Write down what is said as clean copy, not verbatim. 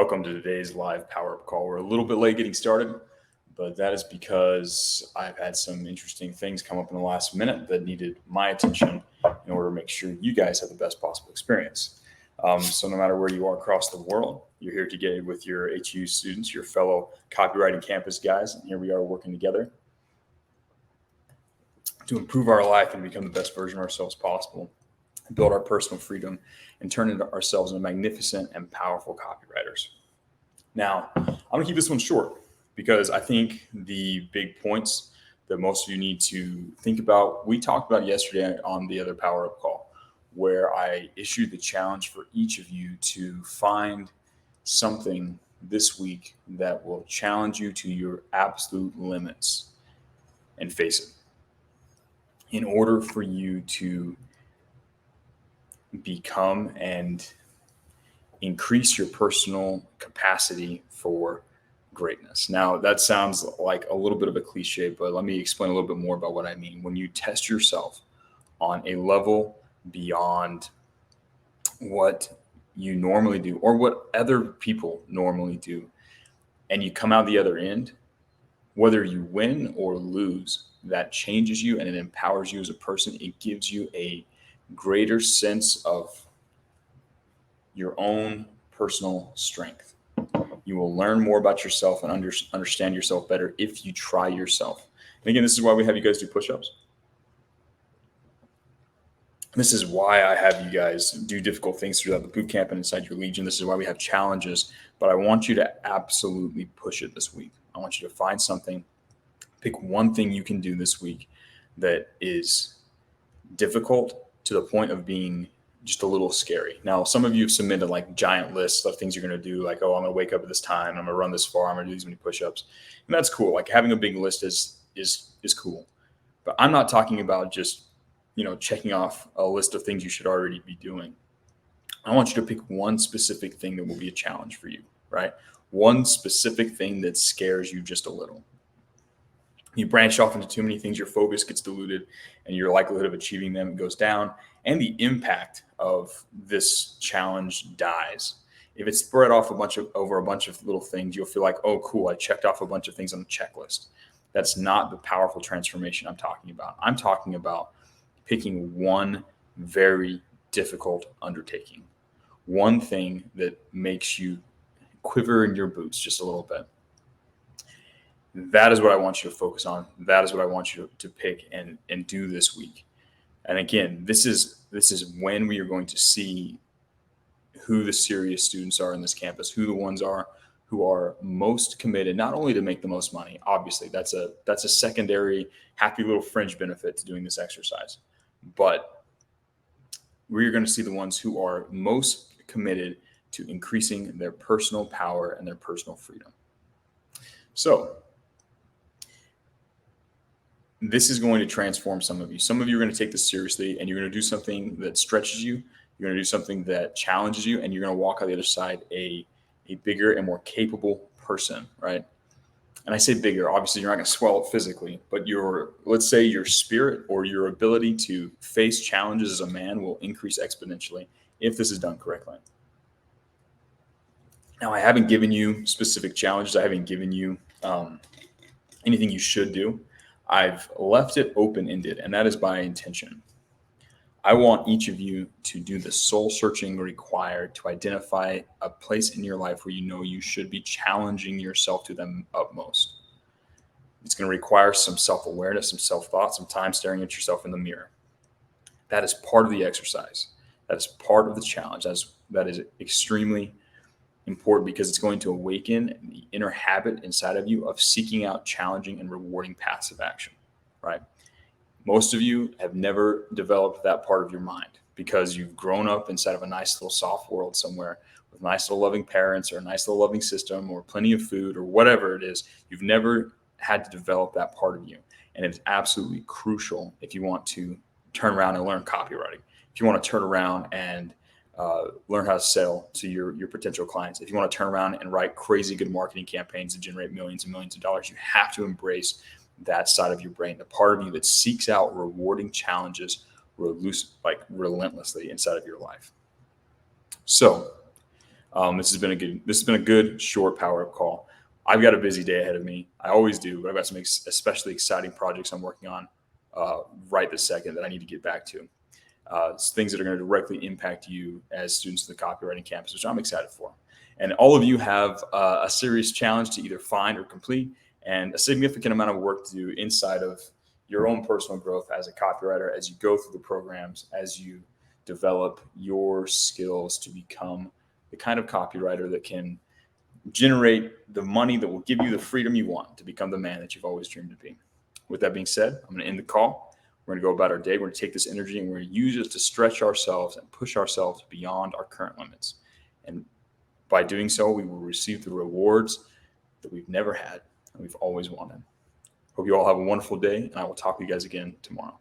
Welcome to today's live power up call. We're a little bit late getting started, but that is because I've had some interesting things come up in the last minute that needed my attention in order to make sure you guys have the best possible experience. So no matter where you are across the world, you're here together with your HU students, your fellow copywriting campus guys, and here we are working together to improve our life and become the best version of ourselves possible, build our personal freedom, and turn into ourselves into magnificent and powerful copywriters. Now, I'm going to keep this one short because I think the big points that most of you need to think about, we talked about yesterday on the other Power Up call, where I issued the challenge for each of you to find something this week that will challenge you to your absolute limits and face it. In order for you to become and increase your personal capacity for greatness. Now, that sounds like a little bit of a cliche, but let me explain a little bit more about what I mean. When you test yourself on a level beyond what you normally do or what other people normally do, and you come out the other end, whether you win or lose, that changes you and it empowers you as a person. It gives you a greater sense of your own personal strength. You will learn more about yourself and understand yourself better if you try yourself. And again, this is why we have you guys do push-ups. This is why I have you guys do difficult things throughout the boot camp and inside your Legion. This is why we have challenges. But I want you to absolutely push it this week. I want you to find something. Pick one thing you can do this week that is difficult to the point of being just a little scary. Now, some of you have submitted like giant lists of things you're going to do, like, oh, I'm going to wake up at this time, I'm going to run this far, I'm going to do these many push-ups. And that's cool. Like having a big list is cool. But I'm not talking about just, checking off a list of things you should already be doing. I want you to pick one specific thing that will be a challenge for you, right? One specific thing that scares you just a little. You branch off into too many things, your focus gets diluted and your likelihood of achieving them goes down, and the impact of this challenge dies. If it's spread off over a bunch of little things, you'll feel like, oh, cool, I checked off a bunch of things on the checklist. That's not the powerful transformation I'm talking about. I'm talking about picking one very difficult undertaking, one thing that makes you quiver in your boots just a little bit. That is what I want you to focus on. That is what I want you to pick and do this week. And again, this is when we are going to see who the serious students are in this campus, who the ones are who are most committed, not only to make the most money. Obviously, that's a secondary happy little fringe benefit to doing this exercise. But we're going to see the ones who are most committed to increasing their personal power and their personal freedom. So this is going to transform some of you. Some of you are going to take this seriously and you're going to do something that stretches you. You're going to do something that challenges you, and you're going to walk out the other side a bigger and more capable person, right? And I say bigger, obviously you're not going to swell it physically, but let's say your spirit or your ability to face challenges as a man will increase exponentially if this is done correctly. Now, I haven't given you specific challenges. I haven't given you anything you should do. I've left it open-ended, and that is by intention. I want each of you to do the soul searching required to identify a place in your life where you know you should be challenging yourself to the utmost. It's going to require some self-awareness, some self-thought, some time staring at yourself in the mirror. That is part of the exercise. That is part of the challenge. That is extremely important because it's going to awaken the inner habit inside of you of seeking out challenging and rewarding passive action, right? Most of you have never developed that part of your mind because you've grown up inside of a nice little soft world somewhere with nice little loving parents or a nice little loving system or plenty of food or whatever it is. You've never had to develop that part of you. And it's absolutely crucial if you want to turn around and learn copywriting, if you want to turn around and learn how to sell to your potential clients. If you want to turn around and write crazy good marketing campaigns that generate millions and millions of dollars, you have to embrace that side of your brain, the part of you that seeks out rewarding challenges relentlessly inside of your life. So This has been a good short power up call. I've got a busy day ahead of me. I always do, but I've got some especially exciting projects I'm working on right this second that I need to get back to. Things that are going to directly impact you as students of the copywriting campus, which I'm excited for. And all of you have a serious challenge to either find or complete, and a significant amount of work to do inside of your own personal growth as a copywriter, as you go through the programs, as you develop your skills to become the kind of copywriter that can generate the money that will give you the freedom you want to become the man that you've always dreamed of being. With that being said, I'm going to end the call. We're going to go about our day. We're going to take this energy and we're going to use it to stretch ourselves and push ourselves beyond our current limits. And by doing so, we will receive the rewards that we've never had and we've always wanted. Hope you all have a wonderful day, and I will talk to you guys again tomorrow.